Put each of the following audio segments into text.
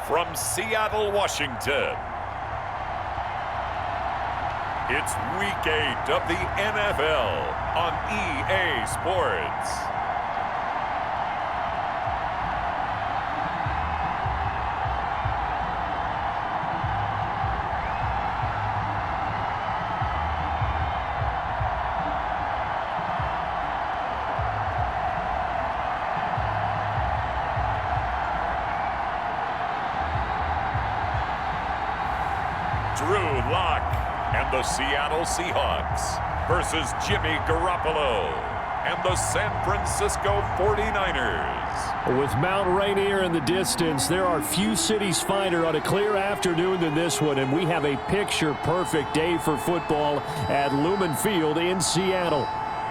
from Seattle, Washington. It's Week 8 of the NFL on EA Sports. Drew Lock and the Seattle Seahawks versus Jimmy Garoppolo and the San Francisco 49ers. With Mount Rainier in the distance, there are few cities finer on a clear afternoon than this one, and we have a picture-perfect day for football at Lumen Field in Seattle.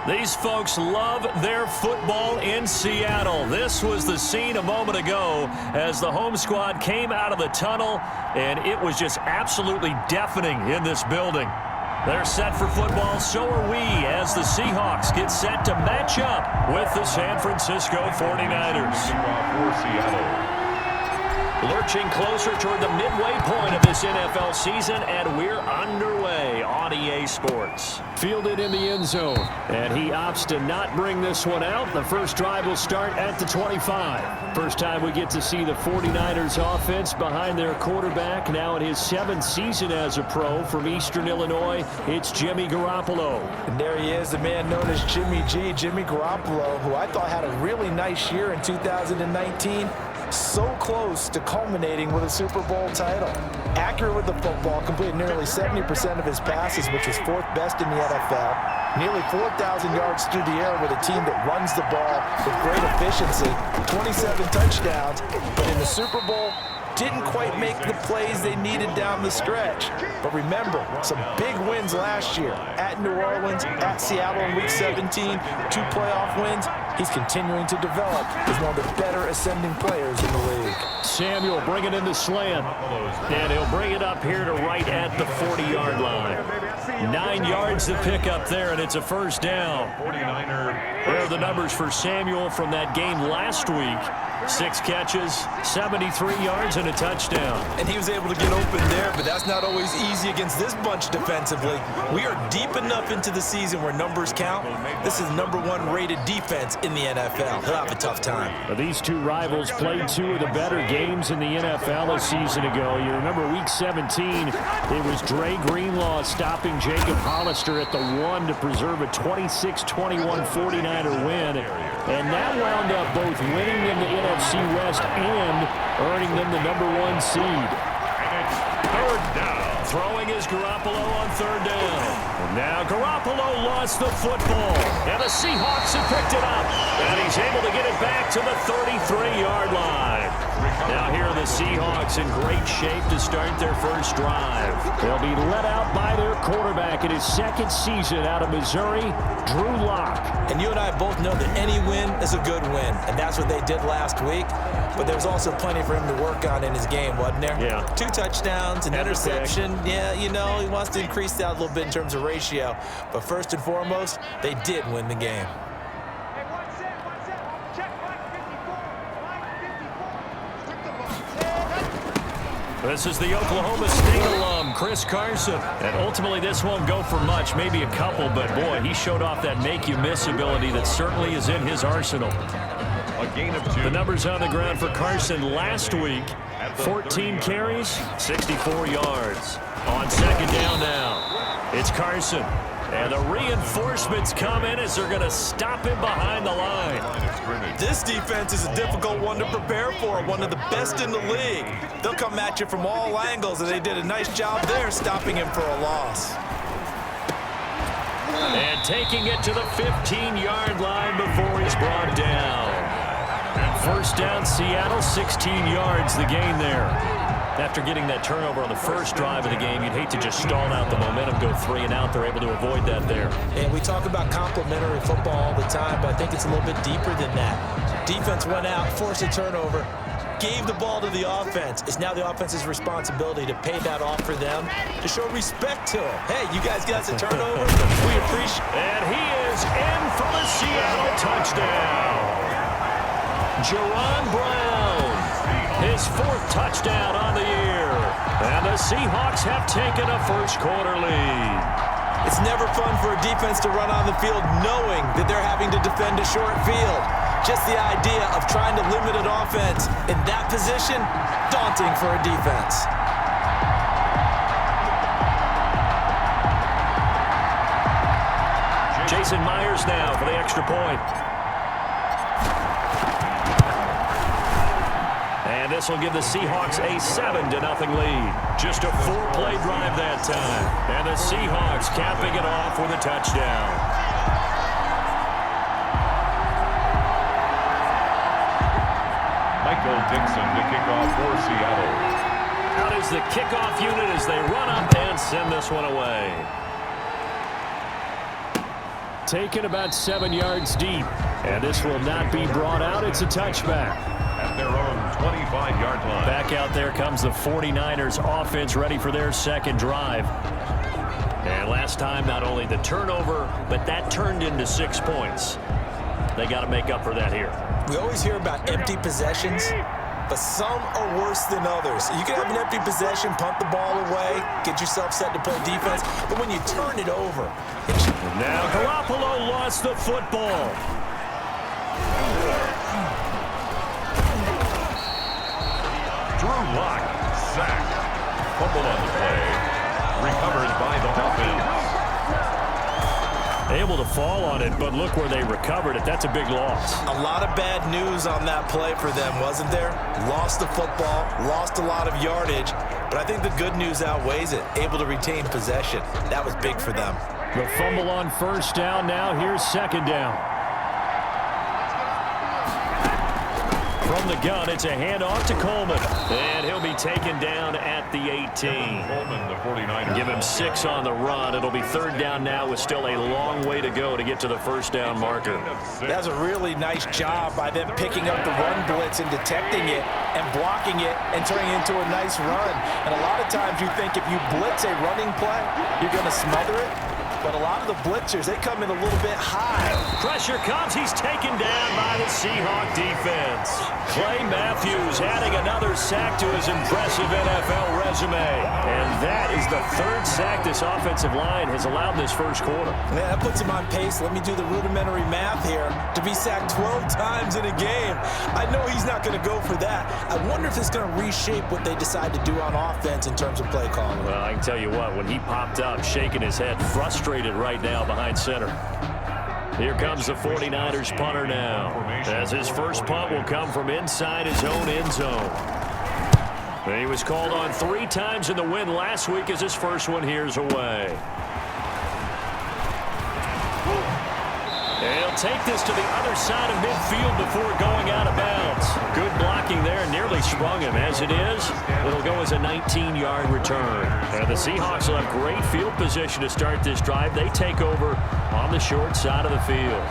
These folks love their football in Seattle. This was the scene a moment ago as the home squad came out of the tunnel, and it was just absolutely deafening in this building. They're set for football, so are we, as the Seahawks get set to match up with the San Francisco 49ers. Lurching closer toward the midway point of this NFL season, and we're underway on EA Sports. Fielded in the end zone, and he opts to not bring this one out. The first drive will start at the 25. First time we get to see the 49ers offense behind their quarterback, now in his 7th season as a pro from Eastern Illinois. It's Jimmy Garoppolo. And there he is, the man known as Jimmy G, Jimmy Garoppolo, who I thought had a really nice year in 2019. So close to culminating with a Super Bowl title. Accurate with the football, completed nearly 70% of his passes, which was 4th best in the NFL. Nearly 4,000 yards through the air with a team that runs the ball with great efficiency. 27 touchdowns, but in the Super Bowl, didn't quite make the plays they needed down the stretch. But remember, some big wins last year. At New Orleans, at Seattle in Week 17, 2 playoff wins. He's continuing to develop as one of the better ascending players in the league. Samuel bringing in the slant, and he'll bring it up here to right at the 40-yard line. 9 yards to pick up there, and it's a first down. There are the numbers for Samuel from that game last week. 6 catches, 73 yards, and a touchdown. And he was able to get open there, but that's not always easy against this bunch defensively. We are deep enough into the season where numbers count. This is #1 rated defense in the NFL. He'll have a tough time. These two rivals played 2 of the better games in the NFL a season ago. You remember Week 17, it was Dre Greenlaw stopping Jacob Hollister at the 1 to preserve a 26-21 49er win. And that wound up both winning them the NFC West and earning them the #1 seed. Third down. Throwing is Garoppolo on 3rd down. And now Garoppolo lost the football, and the Seahawks have picked it up. And he's able to get it back to the 33-yard line. Now here are the Seahawks in great shape to start their first drive. They'll be let out by their quarterback in his 2nd season out of Missouri, Drew Lock. And you and I both know that any win is a good win, and that's what they did last week. But there was also plenty for him to work on in his game, wasn't there? Yeah. 2 touchdowns, an interception. Yeah, you know, he wants to increase that a little bit in terms of ratio. But first and foremost, they did win the game. This is the Oklahoma State alum, Chris Carson. And ultimately, this won't go for much, maybe a couple, but boy, he showed off that make-you-miss ability that certainly is in his arsenal. A gain of 2. The numbers on the ground for Carson last week, 14 carries, 64 yards. On 2nd down now, it's Carson. And the reinforcements come in as they're going to stop him behind the line. This defense is a difficult one to prepare for, one of the best in the league. They'll come at you from all angles, and they did a nice job there stopping him for a loss. And taking it to the 15-yard line before he's brought down. First down, Seattle, 16 yards the gain there. After getting that turnover on the first drive of the game, you'd hate to just stall out the momentum, go 3 and out. They're able to avoid that there. And we talk about complementary football all the time, but I think it's a little bit deeper than that. Defense went out, forced a turnover, gave the ball to the offense. It's now the offense's responsibility to pay that off for them, to show respect to them. Hey, you guys got the turnover. We appreciate it. And he is in for the Seattle touchdown. Jerron Brown. His 4th touchdown on the year. And the Seahawks have taken a first-quarter lead. It's never fun for a defense to run on the field knowing that they're having to defend a short field. Just the idea of trying to limit an offense in that position, daunting for a defense. Jason Myers now for the extra point. And this will give the Seahawks a 7-0 lead. Just a 4-play drive that time. And the Seahawks capping it off with a touchdown. Michael Dixon to kick off for Seattle. Out is the kickoff unit as they run up and send this one away. Taken about 7 yards deep. And this will not be brought out. It's a touchback. At their own 25-yard line. Back out there comes the 49ers offense ready for their second drive. And last time, not only the turnover, but that turned into 6 points. They got to make up for that here. We always hear about empty possessions, but some are worse than others. You can have an empty possession, punt the ball away, get yourself set to play defense, but when you turn it over... Now Garoppolo lost the football. Drew Lock, sacked. Fumble on the play. Recovered by the Dolphins. Able to fall on it, but look where they recovered it. That's a big loss. A lot of bad news on that play for them, wasn't there? Lost the football, lost a lot of yardage, but I think the good news outweighs it. Able to retain possession. That was big for them. The fumble on first down. Now here's second down. From the gun, it's a handoff to Coleman. And he'll be taken down at the 18. Coleman, the 49ers. Give him 6 on the run. It'll be third down now with still a long way to go to get to the first down marker. That's a really nice job by them picking up the run blitz and detecting it and blocking it and turning it into a nice run. And a lot of times you think if you blitz a running play, you're going to smother it. But a lot of the blitzers, they come in a little bit high. Pressure comes. He's taken down by the Seahawk defense. Clay Matthews adding another sack to his impressive NFL resume. And that is the 3rd sack this offensive line has allowed this first quarter. Yeah, that puts him on pace. Let me do the rudimentary math here. To be sacked 12 times in a game, I know he's not going to go for that. I wonder if it's going to reshape what they decide to do on offense in terms of play calling. Well, I can tell you what, when he popped up, shaking his head, frustrated right now behind center. Here comes the 49ers punter now, as his first punt will come from inside his own end zone. And he was called on 3 times in the win last week as his first one here's away. And he'll take this to the other side of midfield before going out of bounds. Good blocking there, nearly sprung him. As it is, it'll go as a 19-yard return. And the Seahawks will have great field position to start this drive. They take over on the short side of the field.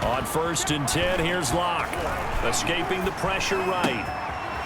On 1st and 10, here's Locke. Escaping the pressure right.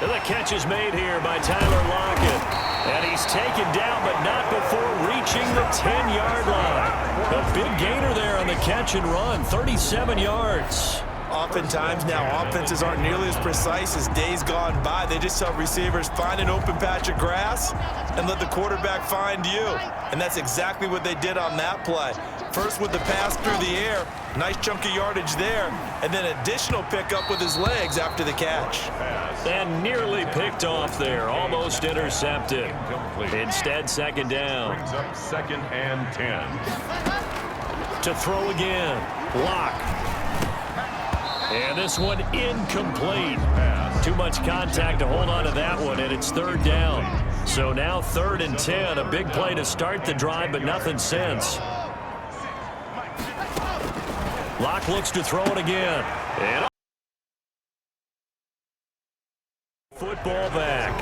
And the catch is made here by Tyler Lockett. And he's taken down, but not before reaching the 10-yard line. A big gainer there on the catch and run, 37 yards. Oftentimes now, offenses aren't nearly as precise as days gone by. They just tell receivers, find an open patch of grass and let the quarterback find you. And that's exactly what they did on that play. First with the pass through the air, nice chunk of yardage there, and then additional pickup with his legs after the catch. And nearly picked off there, almost intercepted. Instead, second down. Brings up 2nd and 10. To throw again, Locke. And this one incomplete. Too much contact to hold on to that one, and it's 3rd down. So now 3rd and 10, a big play to start the drive, but nothing since. Locke looks to throw it again. And football back.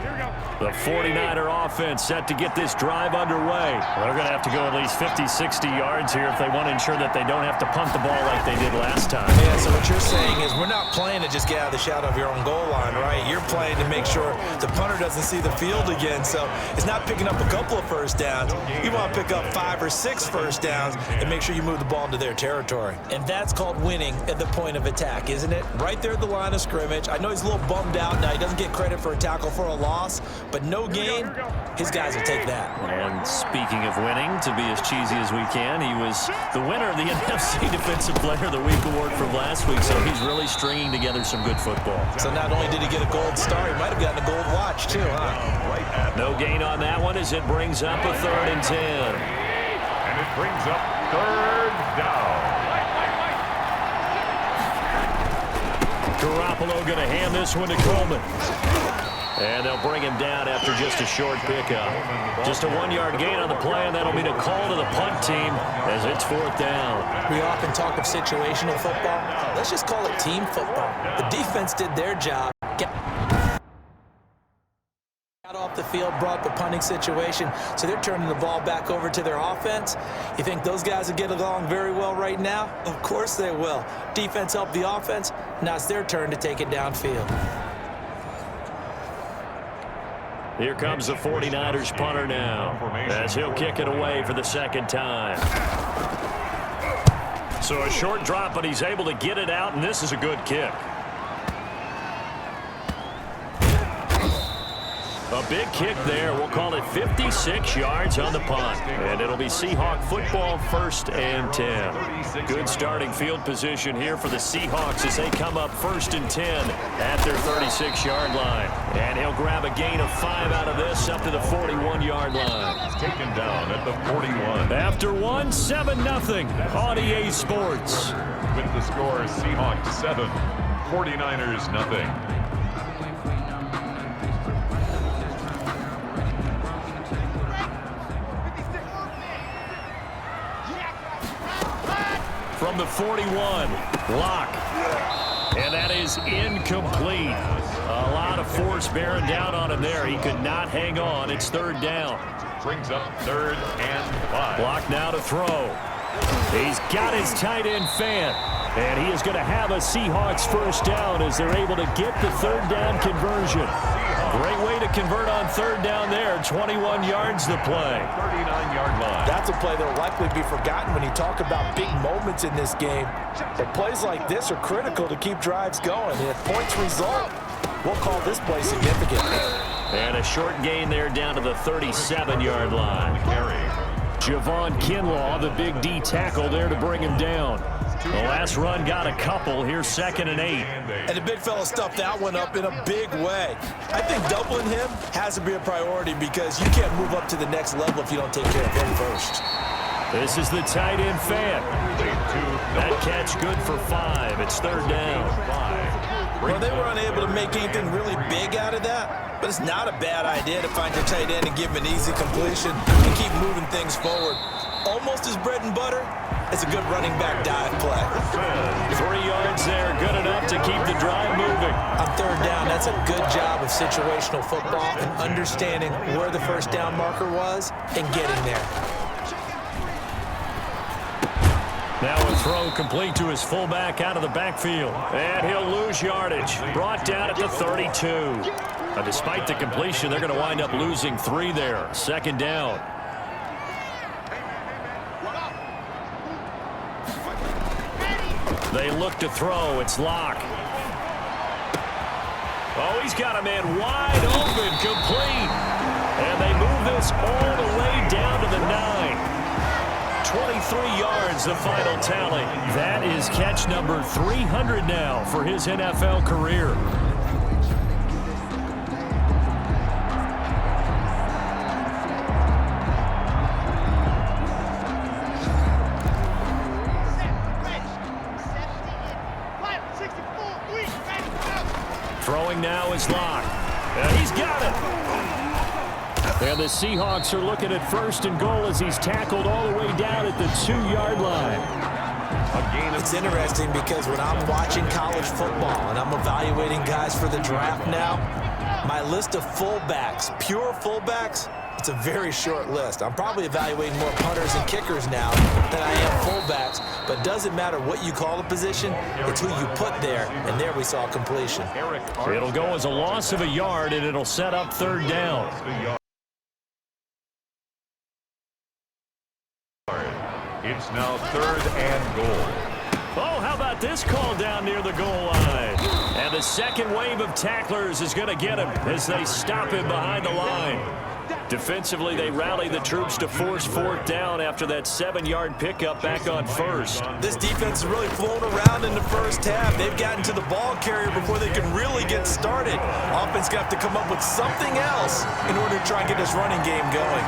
Here we go. The 49er offense set to get this drive underway. They're going to have to go at least 50, 60 yards here if they want to ensure that they don't have to punt the ball like they did last time. Yeah, so what you're saying is we're not playing to just get out of the shadow of your own goal line, right? You're playing to make sure the punter doesn't see the field again. So it's not picking up a couple of first downs. You want to pick up 5 or 6 first downs and make sure you move the ball into their territory. And that's called winning at the point of attack, isn't it? Right there at the line of scrimmage. I know he's a little bummed out now. He doesn't get credit for a tackle for a loss, but no gain, his guys will take that. And speaking of winning, to be as cheesy as we can, he was the winner of the NFC Defensive Player of the Week award from last week, so he's really stringing together some good football. So not only did he get a gold star, he might have gotten a gold watch too, huh? No gain on that one as it brings up a 3rd and 10. And it brings up 3rd down. Garoppolo going to hand this one to Coleman. And they'll bring him down after just a short pickup. Just a 1-yard gain on the play, and that'll mean a call to the punt team as it's 4th down. We often talk of situational football. Let's just call it team football. The defense did their job. Got off the field, brought the punting situation, so they're turning the ball back over to their offense. You think those guys will get along very well right now? Of course they will. Defense helped the offense. Now it's their turn to take it downfield. Here comes the 49ers punter now, as he'll kick it away for the 2nd time. So a short drop, but he's able to get it out, and this is a good kick. A big kick there. We'll call it 56 yards on the punt. And it'll be Seahawk football, 1st and 10. Good starting field position here for the Seahawks as they come up 1st and 10 at their 36-yard line. And he'll grab a gain of 5 out of this up to the 41-yard line. Taken down at the 41. After 7-0 on EA Sports. With the score, Seahawks 7, 49ers 0. From the 41, Locke. And that is incomplete. A lot of force bearing down on him there. He could not hang on. It's 3rd down. Brings up 3rd and 5. Locke now to throw. He's got his tight end fan. And he is going to have a Seahawks 1st down as they're able to get the 3rd down conversion. Great way to convert on 3rd down there. 21 yards the play. 39-yard line. That's a play that will likely be forgotten when you talk about big moments in this game. But plays like this are critical to keep drives going. And if points result, we'll call this play significant. And a short gain there down to the 37-yard line. Javon Kinlaw, the big D tackle there to bring him down. The last run got a couple. Here's 2nd and 8. And the big fella stuffed that one up in a big way. I think doubling him has to be a priority because you can't move up to the next level if you don't take care of him first. This is the tight end fan. That catch good for 5. It's 3rd down. Well, they were unable to make anything really big out of that, but it's not a bad idea to find your tight end and give him an easy completion and keep moving things forward. Almost as bread and butter. It's a good running back dive play. 3 yards there, good enough to keep the drive moving. On 3rd down, that's a good job of situational football and understanding where the 1st down marker was and getting there. Now a throw complete to his fullback out of the backfield. And he'll lose yardage. Brought down at the 32. Now, despite the completion, they're going to wind up losing 3 there. 2nd down. They look to throw. It's Locke. Oh, he's got a man wide open, complete. And they move this all the way down to the 9. 23 yards, the final tally. That is catch number 300 now for his NFL career. Throwing now is Locke. And he's got it. And the Seahawks are looking at 1st and goal as he's tackled all the way down at the 2-yard line. It's interesting because when I'm watching college football and I'm evaluating guys for the draft now, My list of fullbacks, pure fullbacks, it's a very short list. I'm probably evaluating more punters and kickers now than I am fullbacks, but it doesn't matter what you call the position, it's who you put there, and there we saw completion. It'll go as a loss of a yard, and it'll set up third down. It's now 3rd and goal. Oh, how about this call down near the goal line? And the second wave of tacklers is going to get him as they stop him behind the line. Defensively, they rally the troops to force 4th down after that 7-yard pickup back on first. This defense is really flown around in the first half. They've gotten to the ball carrier before they can really get started. Offense got to come up with something else in order to try and get this running game going.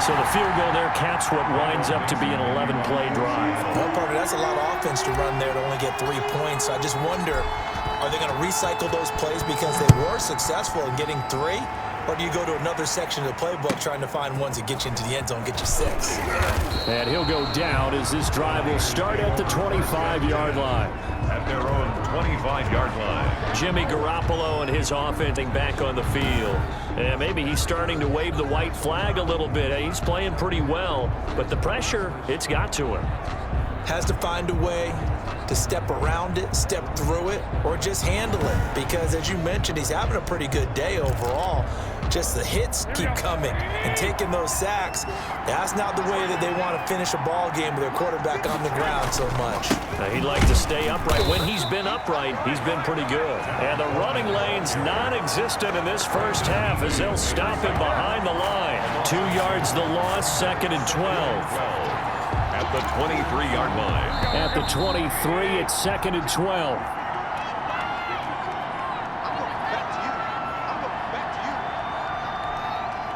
So the field goal there caps what winds up to be an 11-play drive. Well, partner, that's a lot of offense to run there to only get 3 points. So I just wonder, are they going to recycle those plays because they were successful in getting 3? Or do you go to another section of the playbook trying to find ones that get you into the end zone, get you 6? And he'll go down as this drive will start at the 25-yard line. At their own 25-yard line. Jimmy Garoppolo and his offense back on the field. And maybe he's starting to wave the white flag a little bit. He's playing pretty well, but the pressure, it's got to him. Has to find a way to step around it, step through it, or just handle it. Because as you mentioned, he's having a pretty good day overall. Just the hits keep coming and taking those sacks. That's not the way that they want to finish a ball game with their quarterback on the ground so much. He'd like to stay upright. When he's been upright, he's been pretty good. And the running lane's non-existent in this first half as they'll stop him behind the line. 2 yards the loss, 2nd and 12. At the 23-yard line. At the 23, it's 2nd and 12.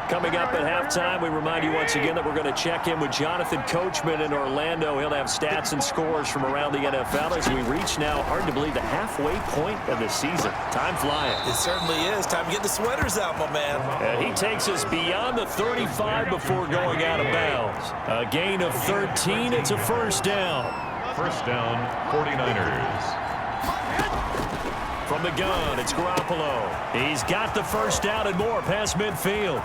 Coming up at halftime, we remind you once again that we're going to check in with Jonathan Coachman in Orlando. He'll have stats and scores from around the NFL as we reach now, hard to believe, the halfway point of the season. Time flying. It certainly is. Time to get the sweaters out, my man. And he takes us beyond the 35 before going out of bounds. A gain of 13. It's a first down. First down, 49ers. From the gun, it's Garoppolo. He's got the first down and more past midfield.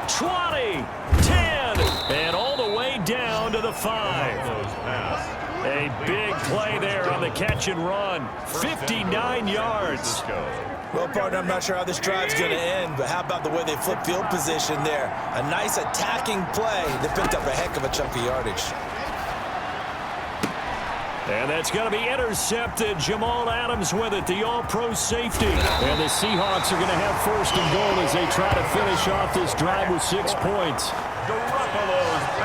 20, 10, and all the way down to the 5. A big play there on the catch and run. 59 yards. Well, partner, I'm not sure how this drive's going to end, but how about the way they flip field position there? A nice attacking play that picked up a heck of a chunk of yardage. And that's going to be intercepted. Jamal Adams with it, the all-pro safety. And the Seahawks are going to have 1st and goal as they try to finish off this drive with 6 points.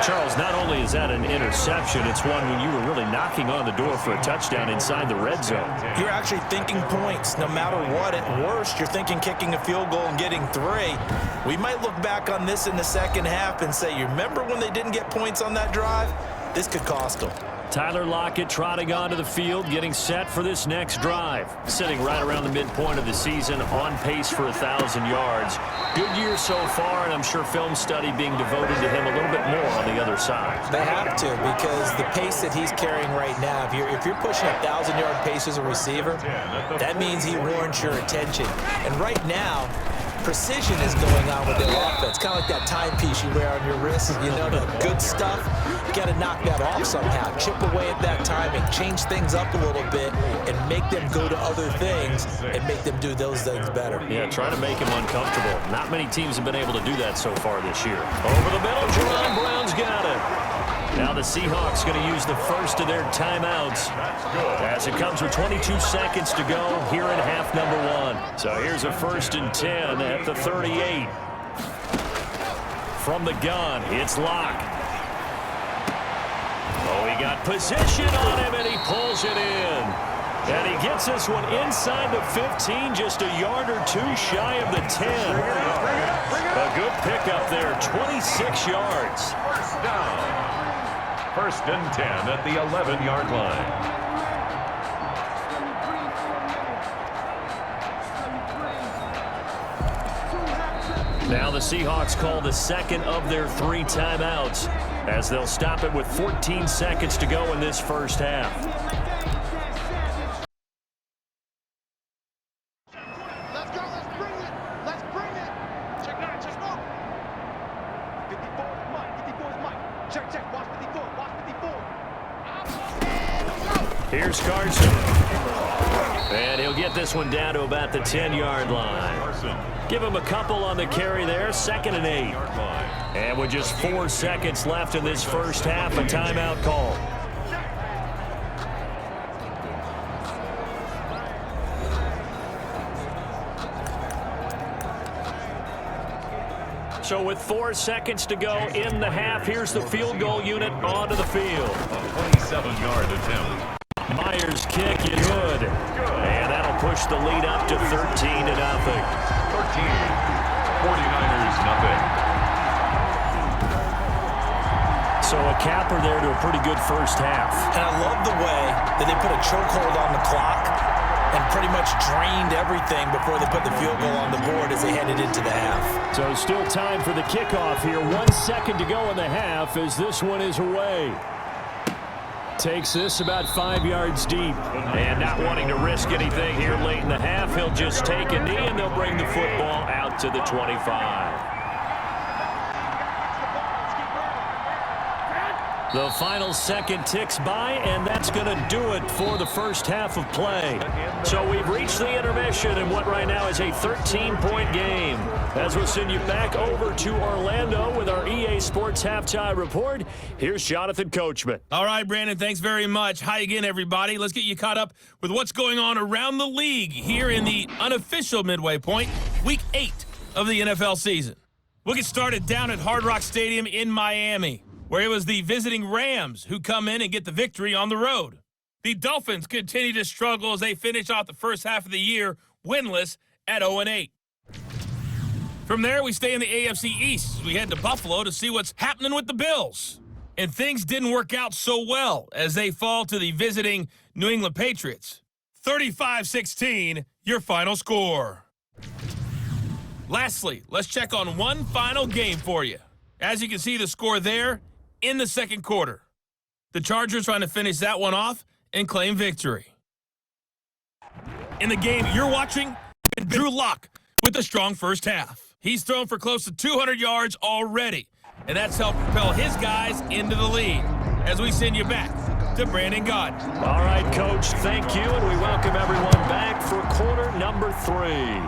Charles, not only is that an interception, it's one when you were really knocking on the door for a touchdown inside the red zone. You're actually thinking points no matter what. At worst, you're thinking kicking a field goal and getting 3. We might look back on this in the second half and say, you remember when they didn't get points on that drive? This could cost them. Tyler Lockett trotting onto the field, getting set for this next drive. Sitting right around the midpoint of the season, on pace for 1,000 yards. Good year so far, and I'm sure film study being devoted to him a little bit more on the other side. They have to, because the pace that he's carrying right now, if you're pushing a 1,000-yard pace as a receiver, that means he warrants your attention. And right now, precision is going on with their offense. Kind of like that timepiece you wear on your wrist. You know, the good stuff, you got to knock that off somehow. Chip away at that timing, change things up a little bit, and make them go to other things and make them do those things better. Yeah, try to make him uncomfortable. Not many teams have been able to do that so far this year. Over the middle, Jerron Brown's got it. Now the Seahawks going to use the first of their timeouts as it comes with 22 seconds to go here in half number 1. So here's a 1st and 10 at the 38. From the gun, it's Locke. Oh, he got position on him, and he pulls it in. And he gets this one inside the 15, just a yard or 2 shy of the 10. A good pickup there, 26 yards. First down. 1st and 10 at the 11-yard line. Now the Seahawks call the second of their 3 timeouts as they'll stop it with 14 seconds to go in this first half. Here's Carson. And he'll get this one down to about the 10-yard line. Give him a couple on the carry there, 2nd and 8. And with just 4 seconds left in this first half, a timeout call. So with 4 seconds to go in the half, here's the field goal unit onto the field. A 27-yard attempt. Myers' kick is good. And that'll push the lead up to 13-0. 13. 49ers, nothing. So a capper there to a pretty good first half. And I love the way that they put a chokehold on the clock and pretty much drained everything before they put the field goal on the board as they headed into the half. So still time for the kickoff here. 1 second to go in the half as this one is away. Takes this about 5 yards deep. And not wanting to risk anything here late in the half, he'll just take a knee and they'll bring the football out to the 25. The final second ticks by, and that's going to do it for the first half of play. So we've reached the intermission in what right now is a 13-point game. As we'll send you back over to Orlando with our EA Sports Halftime Report, here's Jonathan Coachman. All right, Brandon, thanks very much. Hi again, everybody. Let's get you caught up with what's going on around the league here in the unofficial midway point, Week 8 of the NFL season. We'll get started down at Hard Rock Stadium in Miami, where it was the visiting Rams who come in and get the victory on the road. The Dolphins continue to struggle as they finish off the first half of the year winless at 0-8. From there, we stay in the AFC East as we head to Buffalo to see what's happening with the Bills. And things didn't work out so well as they fall to the visiting New England Patriots. 35-16, your final score. Lastly, let's check on one final game for you. As you can see the score there, in the second quarter, the Chargers trying to finish that one off and claim victory. In the game you're watching, Drew Lock with a strong first half. He's thrown for close to 200 yards already, and that's helped propel his guys into the lead. As we send you back to Brandon God. All right, Coach, thank you, and we welcome everyone back for quarter number 3.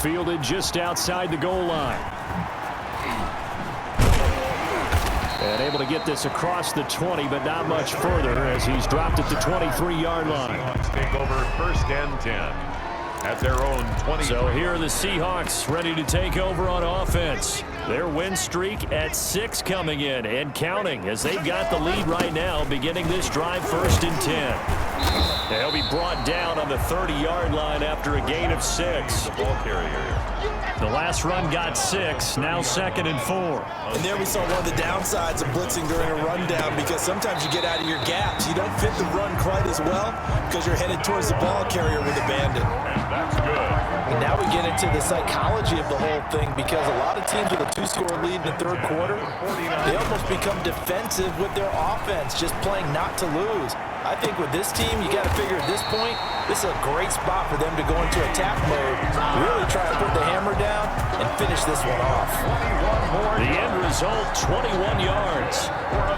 Fielded just outside the goal line. And able to get this across the 20, but not much further as he's dropped at the 23-yard line. Seahawks take over 1st and 10 at their own 20. So here are the Seahawks ready to take over on offense. Their win streak at 6 coming in and counting as they've got the lead right now beginning this drive 1st and 10. They'll be brought down on the 30-yard line after a gain of 6. Ball carrier. The last run got 6, now 2nd and 4. And there we saw one of the downsides of blitzing during a rundown because sometimes you get out of your gaps. You don't fit the run quite as well because you're headed towards the ball carrier with abandon. And that's good. And now we get into the psychology of the whole thing because a lot of teams with a 2-score lead in the third quarter, they almost become defensive with their offense, just playing not to lose. I think with this team, you got to figure at this point, this is a great spot for them to go into attack mode, really try to put the hammer down and finish this one off. The end result, 21 yards.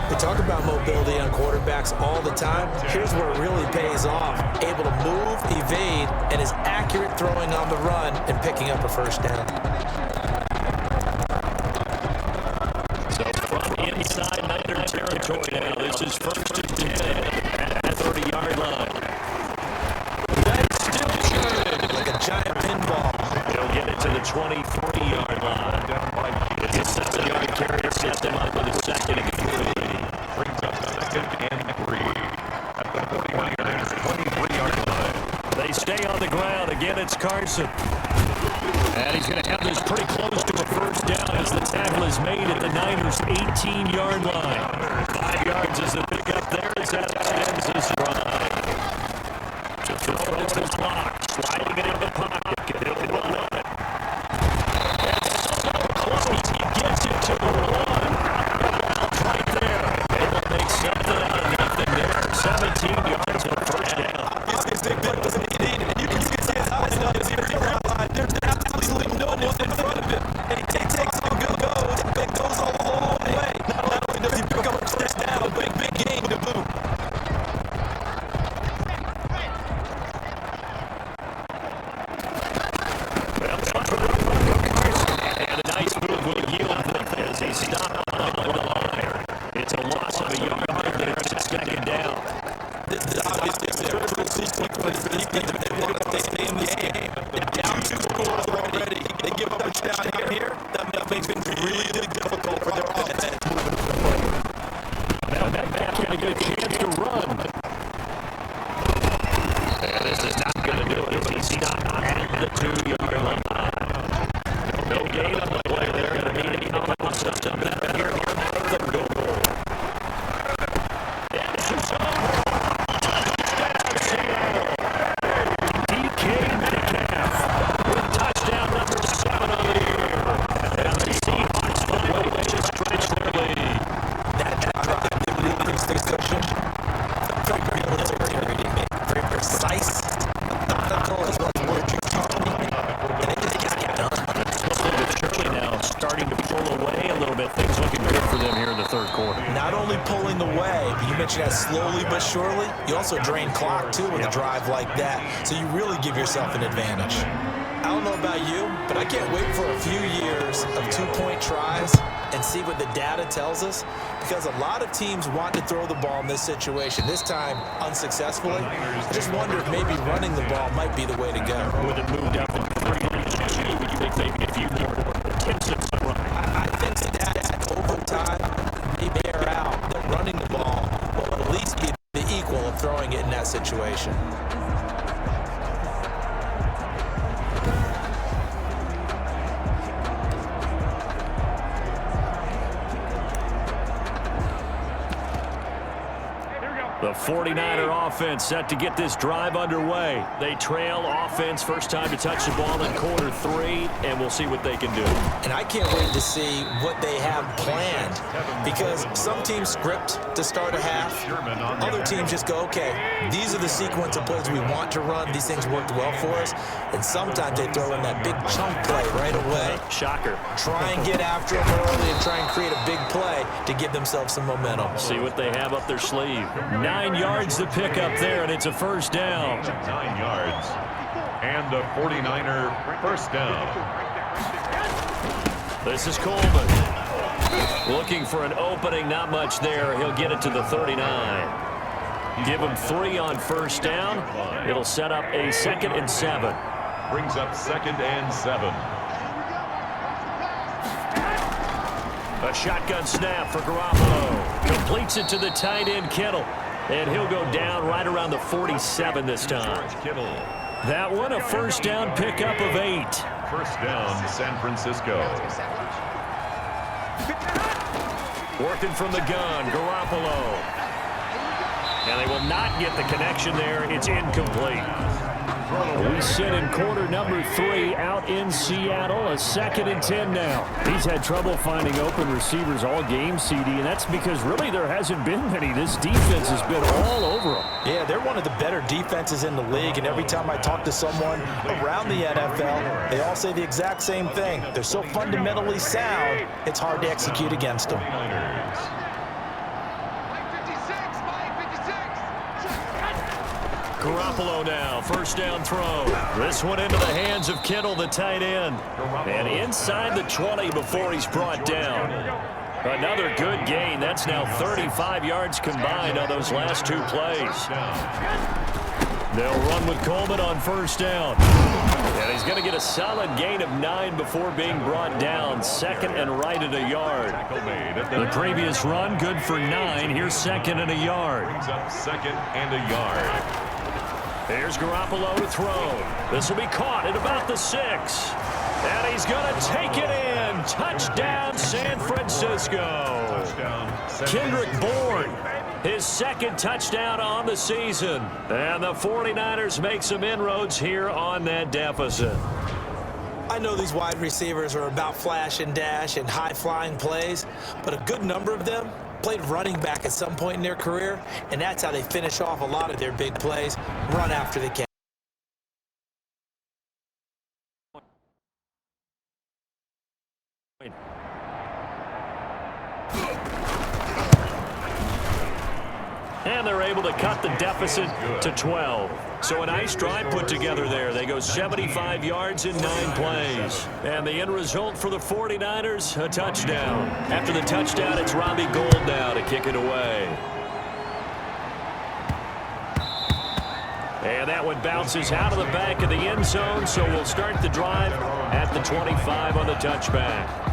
We talk about mobility on quarterbacks all the time. Here's where it really pays off. Able to move, evade, and is accurate throwing on the run and picking up a first down. So from inside Niner territory now, this is 1st and 10 at the 30-yard line. That's still churning Like a giant pinball. He'll get it to the 23-yard line. It's a 7-yard carry to set them up with a 2nd and 3. Brings up 2nd and 3 at the 49ers 23-yard line. They stay on the ground. Again, it's Carson. And he's going to have this pretty close to a first down as the tackle is made at the Niners' 18-yard line. 5 yards is the pickup there as that extends his drive. To throw it to Lock, sliding it in the pocket. He'll run on it. It's so close. He gets it to the 1. Out right there. Able to make something out of nothing there. 17 yards and a first down. You can see his eyes now as he realizes there's absolutely no one in front of him. And he takes a good go. It goes all the way. Not only does he pick up a first down, but a big game to boot. They stay in this game. They're down 2 scores already. They give up a touchdown here. That makes things really difficult for their offense moving forward. Now Metcalf's going to get a chance to run. And this is not going to do it. But he's not at the 2-yard line. No gain on the play. They're going to need to come up with something here. Third goal. This is over. DK Metcalf with touchdown number 7 on the year. And the Seahawks find a way to stretch their lead. That drive, they really increased their cushion. Very military, very precise, methodical, as well as what you're talking about. And they just get done. Surely now starting to pull away a little bit. Things looking good for them here in the third quarter. Not only pulling away, but you mentioned that slowly but surely. You also drain clock, too, with a drive like that. So you really give yourself an advantage. I don't know about you, but I can't wait for a few years of 2-point tries and see what the data tells us, because a lot of teams want to throw the ball in this situation, this time unsuccessfully. I just wonder if maybe running the ball might be the way to go. With it moved up in 3, would you think maybe a few more attempts at some run? I think that over time may bear out that running the ball will at least be the equal of throwing it in that situation. The 49er offense set to get this drive underway. They trail offense, first time to touch the ball in quarter 3, and we'll see what they can do. And I can't wait to see what they have planned, because some teams script to start a half. Other teams just go, okay, these are the sequence of plays we want to run. These things worked well for us. And sometimes they throw in that big chunk play right away. Shocker. Try and get after them early and try and create a big play to give themselves some momentum. See what they have up their sleeve. 9 yards to pick up there, and it's a first down. 9 yards. And a 49er first down. This is Coleman. Looking for an opening, not much there. He'll get it to the 39. Give him 3 on first down. It'll set up a 2nd and 7. Brings up 2nd and 7. A shotgun snap for Garoppolo. Completes it to the tight end, Kittle. And he'll go down right around the 47 this time. That one, a first down pickup of 8. First down, San Francisco. Working from the gun, Garoppolo. And they will not get the connection there. It's incomplete. We sit in quarter number 3 out in Seattle. A 2nd and 10 now. He's had trouble finding open receivers all game, CD, and that's because really there hasn't been many. This defense has been all over them. Yeah, they're one of the better defenses in the league, and every time I talk to someone around the NFL, they all say the exact same thing. They're so fundamentally sound, it's hard to execute against them. Garoppolo now, first down throw. This one into the hands of Kittle, the tight end. And inside the 20 before he's brought down. Another good gain. That's now 35 yards combined on those last 2 plays. They'll run with Coleman on first down. And he's going to get a solid gain of 9 before being brought down. 2nd and right at a yard. The previous run, good for 9. Here's 2nd and a yard. Brings up 2nd and a yard. Here's Garoppolo to throw. This will be caught at about the 6. And he's going to take it in. Touchdown, San Francisco. Kendrick Bourne, his 2nd touchdown on the season. And the 49ers make some inroads here on that deficit. I know these wide receivers are about flash and dash and high-flying plays, but a good number of them played running back at some point in their career, and that's how they finish off a lot of their big plays, run after the catch. And they're able to cut the deficit to 12. So a nice drive put together there. They go 75 yards in 9 plays. And the end result for the 49ers, a touchdown. After the touchdown, it's Robbie Gould now to kick it away. And that one bounces out of the back of the end zone, so we'll start the drive at the 25 on the touchback.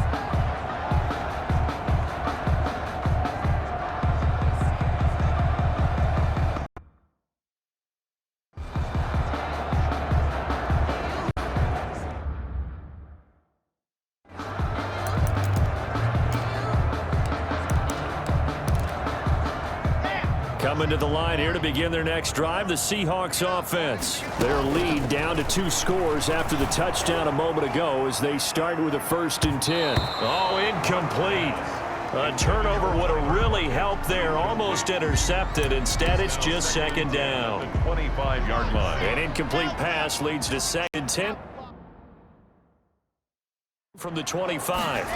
Coming to the line here to begin their next drive, the Seahawks offense. Their lead down to 2 scores after the touchdown a moment ago as they start with a 1st and 10. Oh, incomplete. A turnover would have really helped there, almost intercepted. Instead, it's just 2nd down. The 25-yard line. An incomplete pass leads to 2nd and 10 from the 25.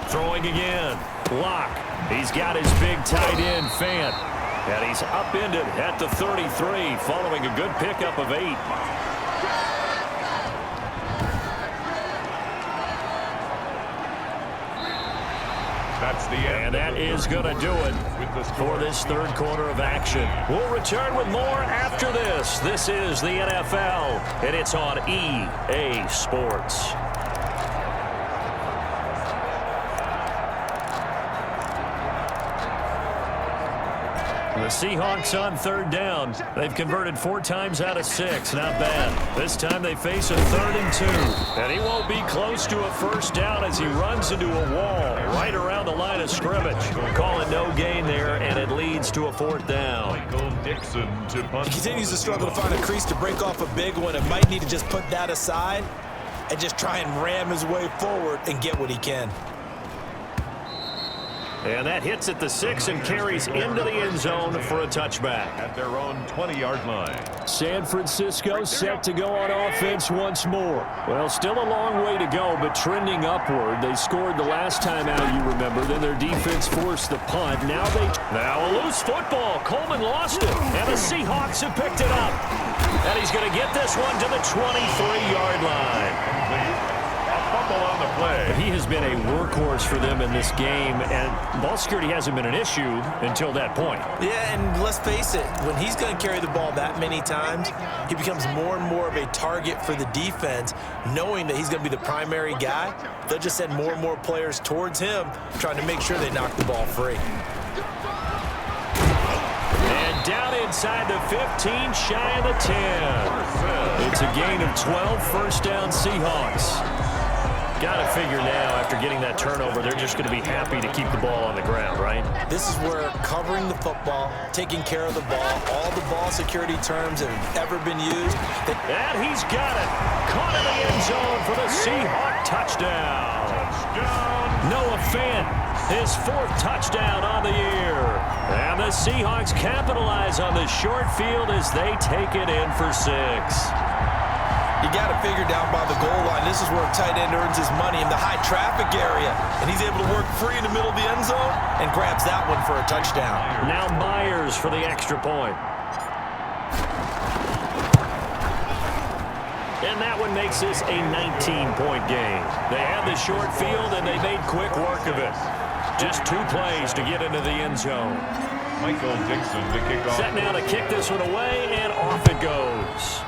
Throwing again. Locke. He's got his big tight end, Fant. And he's upended at the 33 following a good pickup of 8. That's the end. And that is going to do it for this 3rd quarter of action. We'll return with more after this. This is the NFL, and it's on EA Sports. The Seahawks on 3rd down. They've converted 4 times out of 6. Not bad. This time they face a 3rd and 2. And he won't be close to a 1st down as he runs into a wall right around the line of scrimmage. Call it no gain there, and it leads to a 4th down. Michael Dixon to punt. He continues to struggle to find a crease to break off a big one and might need to just put that aside and just try and ram his way forward and get what he can. And that hits at the 6 and carries into the end zone for a touchback. At their own 20-yard line. San Francisco set to go on offense once more. Well, still a long way to go, but trending upward. They scored the last time out, you remember. Then their defense forced the punt. Now a loose football. Coleman lost it, and the Seahawks have picked it up. And he's going to get this one to the 23-yard line. On the play. He has been a workhorse for them in this game, and ball security hasn't been an issue until that point. Yeah, and let's face it, when he's going to carry the ball that many times, he becomes more and more of a target for the defense, knowing that he's going to be the primary guy. They'll just send more and more players towards him, trying to make sure they knock the ball free. And down inside the 15, shy of the 10. It's a gain of 12, 1st down Seahawks. Got to figure now, after getting that turnover, they're just going to be happy to keep the ball on the ground, right? This is where covering the football, taking care of the ball, all the ball security terms that have ever been used. And he's got it. Caught in the end zone for the Seahawk touchdown. Noah Fant, his 4th touchdown on the year. And the Seahawks capitalize on the short field as they take it in for 6. You got to figure down by the goal line. This is where a tight end earns his money in the high traffic area. And he's able to work free in the middle of the end zone and grabs that one for a touchdown. Now Myers for the extra point. And that one makes this a 19-point game. They had the short field, and they made quick work of it. Just 2 plays to get into the end zone. Michael Dixon to kick off. Set now to kick this one away, and off it goes.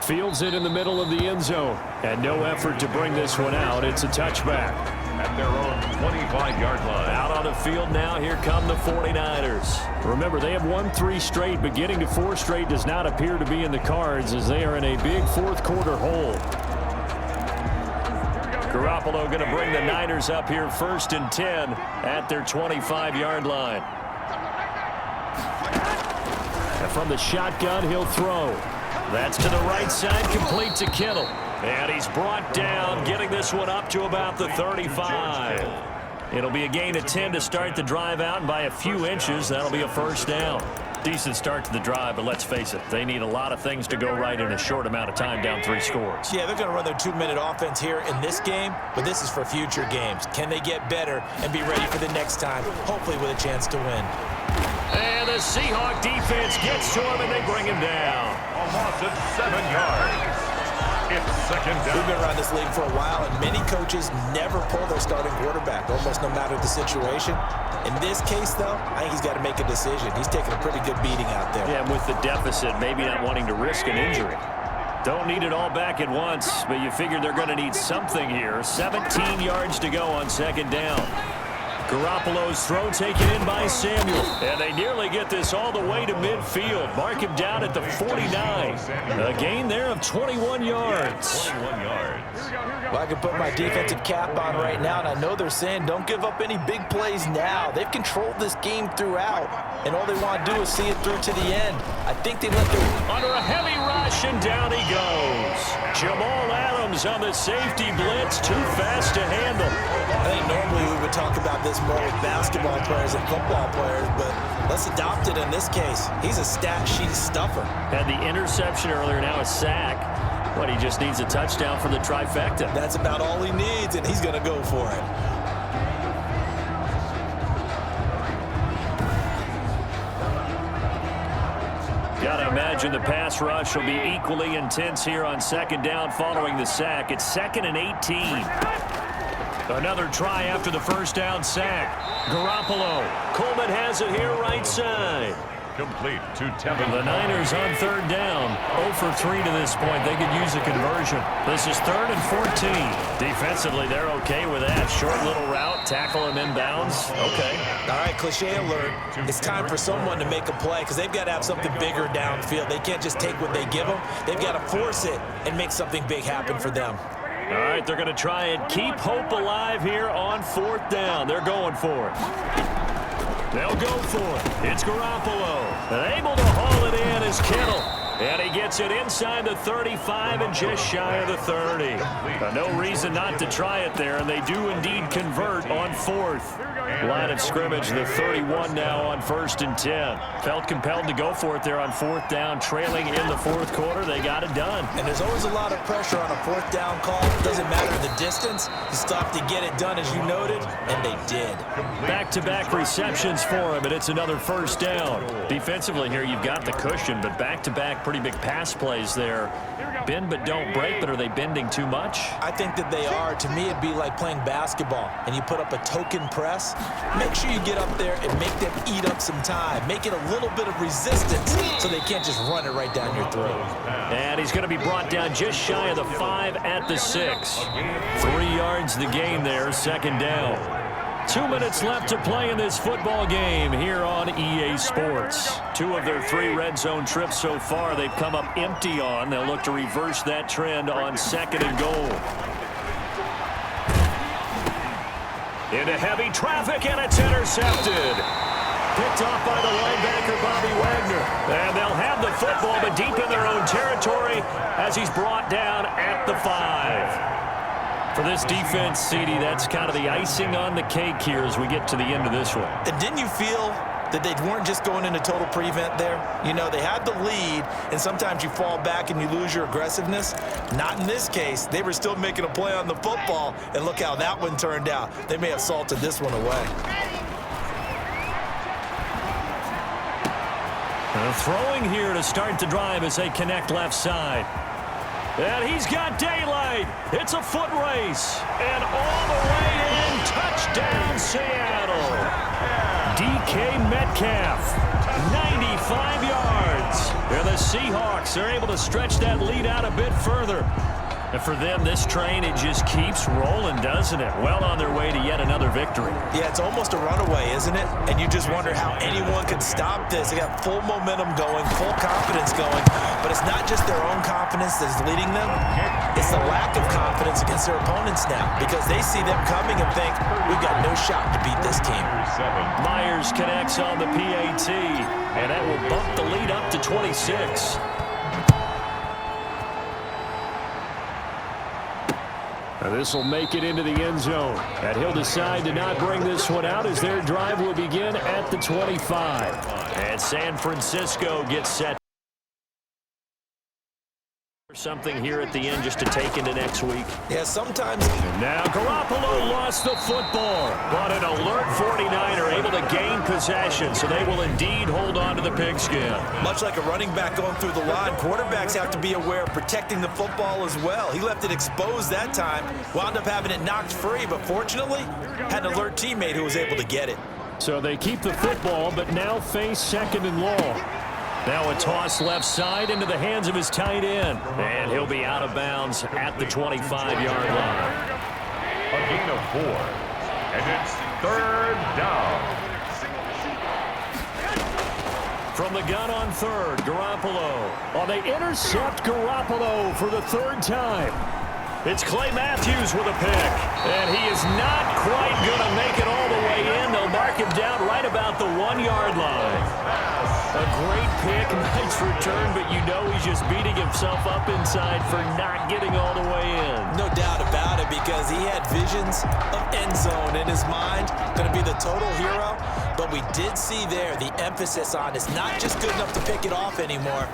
Fields it in the middle of the end zone. And no effort to bring this one out. It's a touchback. At their own 25-yard line. Out on the field now, here come the 49ers. Remember, they have won 3 straight, but getting to 4 straight does not appear to be in the cards as they are in a big 4th quarter hole. Garoppolo going to bring the Niners up here 1st and 10 at their 25-yard line. And from the shotgun, he'll throw. That's to the right side, complete to Kittle. And he's brought down, getting this one up to about the 35. It'll be a gain of 10 to start the drive out, and by a few inches, that'll be a 1st down. Decent start to the drive, but let's face it, they need a lot of things to go right in a short amount of time, down 3 scores. Yeah, they're going to run their 2-minute offense here in this game, but this is for future games. Can they get better and be ready for the next time, hopefully with a chance to win? And the Seahawk defense gets to him, and they bring him down. A loss of 7 yards. It's second We've down. been around this league for a while, and many coaches never pull their starting quarterback, almost no matter the situation. In this case, though, I think he's got to make a decision. He's taking a pretty good beating out there. Yeah, with the deficit, maybe not wanting to risk an injury. Don't need it all back at once, but you figure they're going to need something here. 17 yards to go on second down. Garoppolo's throw taken in by Samuel. And they nearly get this all the way to midfield. Mark him down at the 49. A gain there of 21 yards. 21 yards. Well, I can put my defensive cap on right now, and I know they're saying don't give up any big plays now. They've controlled this game throughout, and all they want to do is see it through to the end. I think they let their... Under a heavy rush, and down he goes. Jamal Adams on the safety blitz. Too fast to handle. I think normally we would talk about this more with basketball players and football players, but let's adopt it in this case. He's a stat sheet stuffer. Had the interception earlier, now a sack. But he just needs a touchdown for the trifecta. That's about all he needs, and he's going to go for it. Gotta imagine the pass rush will be equally intense here on second down following the sack. It's 2nd and 18. Another try after the first down sack. Garoppolo. Coleman has it here right side. Complete to Tevin. The Niners on third down. 0 for 3 to this point. They could use a conversion. This is 3rd and 14. Defensively, they're okay with that. Short little route. Tackle him inbounds. Okay. All right, cliche alert. It's time for someone to make a play because they've got to have something bigger downfield. They can't just take what they give them. They've got to force it and make something big happen for them. All right, they're going to try and keep hope alive here on 4th down. They're going for it. They'll go for it. It's Garoppolo. And able to haul it in is Kittle. And he gets it inside the 35 and just shy of the 30. No reason not to try it there, and they do indeed convert on 4th. Line of scrimmage, the 31 now on 1st and 10. Felt compelled to go for it there on 4th down, trailing in the 4th quarter. They got it done. And there's always a lot of pressure on a 4th down call. Doesn't matter the distance. You stop to get it done, as you noted, and they did. Back-to-back receptions for him, and it's another 1st down. Defensively here, you've got the cushion, but back-to-back pretty big pass plays there. Bend but don't break, but are they bending too much? I think that they are. To me, it'd be like playing basketball, and you put up a token press. Make sure you get up there and make them eat up some time. Make it a little bit of resistance so they can't just run it right down your throat. And he's going to be brought down just shy of the 5 at the 6. 3 yards the gain there, 2nd down. 2 minutes left to play in this football game here on EA Sports. 2 of their 3 red zone trips so far they've come up empty on. They'll look to reverse that trend on 2nd and goal. Into heavy traffic, and it's intercepted. Picked off by the linebacker, Bobby Wagner. And they'll have the football, but deep in their own territory as he's brought down at the 5. For this defense, CD, that's kind of the icing on the cake here as we get to the end of this one. And didn't you feel that they weren't just going into total prevent there? You know, they had the lead, and sometimes you fall back and you lose your aggressiveness. Not in this case. They were still making a play on the football, and look how that one turned out. They may have salted this one away. Throwing here to start the drive as they connect left side. And he's got daylight. It's a foot race. And all the way in, touchdown Seattle. DK Metcalf, 95 yards. And the Seahawks are able to stretch that lead out a bit further. And for them, this train, it just keeps rolling, doesn't it? Well on their way to yet another victory. Yeah, it's almost a runaway, isn't it? And you just wonder how anyone could stop this. They got full momentum going, full confidence going. But it's not just their own confidence that's leading them. It's the lack of confidence against their opponents now, because they see them coming and think, we've got no shot to beat this team. Myers connects on the PAT, and that will bump the lead up to 26. This will make it into the end zone. And he'll decide to not bring this one out as their drive will begin at the 25. And San Francisco gets set Something here at the end just to take into next week. Yeah, sometimes. Now Garoppolo lost the football, but an alert 49er able to gain possession, so they will indeed hold on to the pigskin. Much like a running back going through the line, quarterbacks have to be aware of protecting the football as well. He left it exposed that time, wound up having it knocked free, but fortunately, had an alert teammate who was able to get it. So they keep the football, but now face 2nd and long. Now a toss left side into the hands of his tight end. And he'll be out of bounds at the 25-yard line. A gain of 4. And it's 3rd down. From the gun on 3rd, Garoppolo. Oh, they intercept Garoppolo for the 3rd time. It's Clay Matthews with a pick. And he is not quite going to make it all the way in. They'll mark him down right about the 1-yard line. A great pick, nice return, but you know he's just beating himself up inside for not getting all the way in. No doubt about it, because he had visions of end zone in his mind. Going to be the total hero. But we did see there the emphasis on it's not just good enough to pick it off anymore.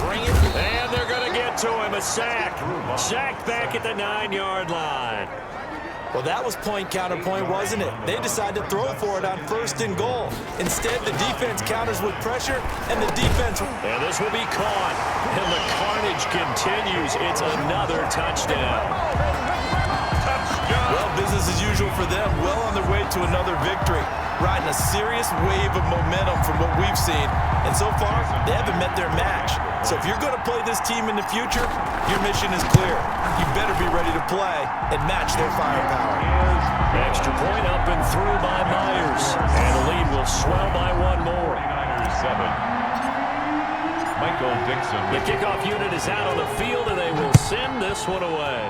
Bring it. And they're going to get to him. A sack. Sacked back at the 9-yard line. Well, that was point counterpoint, wasn't it? They decided to throw for it on 1st and goal. Instead, the defense counters with pressure, and the defense... And this will be caught. And the carnage continues. It's another touchdown. Well, business as usual for them. Well on their way to another victory. Riding a serious wave of momentum from what we've seen. And so far, they haven't met their match. So if you're going to play this team in the future, your mission is clear. You better be ready to play and match their firepower. Extra point up and through by Myers. And the lead will swell by 1 more. 49ers 7. Michael Dixon. The kickoff unit is out on the field, and they will send this one away.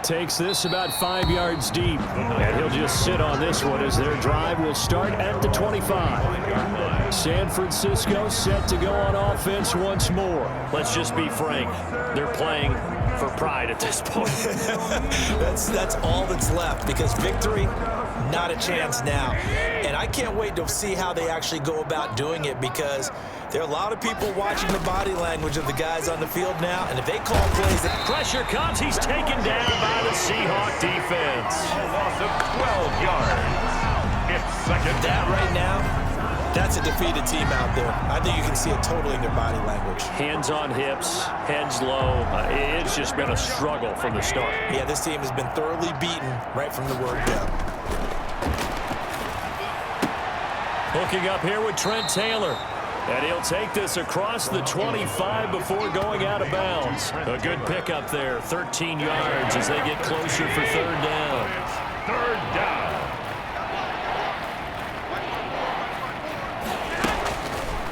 Takes this about 5 yards deep. And he'll just sit on this one as their drive will start at the 25. San Francisco set to go on offense once more. Let's just be frank. They're playing for pride at this point. That's all that's left, because victory, not a chance now. And I can't wait to see how they actually go about doing it, because there are a lot of people watching the body language of the guys on the field now, and if they call plays... Pressure comes. He's taken down by the Seahawk defense. A loss of 12 yards. It's 2nd That down. right now, that's a defeated team out there. I think you can see it totally in their body language. Hands on hips, heads low. It's just been a struggle from the start. Yeah, this team has been thoroughly beaten right from the word go. Hooking up here with Trent Taylor. And he'll take this across the 25 before going out of bounds. A good pickup there, 13 yards as they get closer for 3rd down. 3rd down.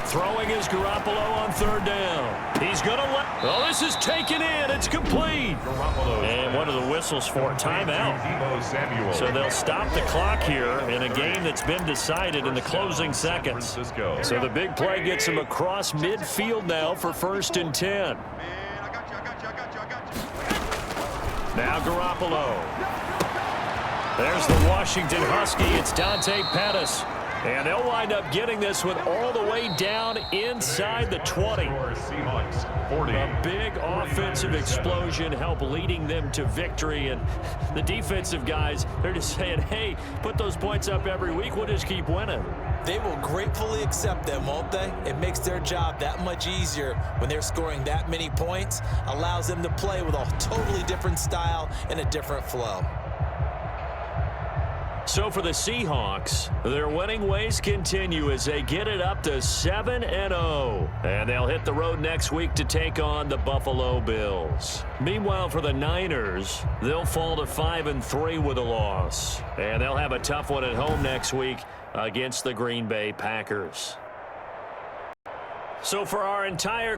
Throwing is Garoppolo on 3rd down. He's going to let... Oh, this is taken in. It's complete. And what are the whistles for? Timeout. So they'll stop the clock here in a game that's been decided in the closing seconds. So the big play gets him across midfield now for 1st and 10. Now Garoppolo. There's the Washington Husky. It's Dante Pettis. And they'll wind up getting this one all the way down inside the 20. Seahawks 40. A big offensive explosion help leading them to victory. And the defensive guys, they're just saying, hey, put those points up every week. We'll just keep winning. They will gratefully accept them, won't they? It makes their job that much easier when they're scoring that many points. Allows them to play with a totally different style and a different flow. So for the Seahawks, their winning ways continue as they get it up to 7-0. And they'll hit the road next week to take on the Buffalo Bills. Meanwhile, for the Niners, they'll fall to 5-3 with a loss. And they'll have a tough one at home next week against the Green Bay Packers. So for our entire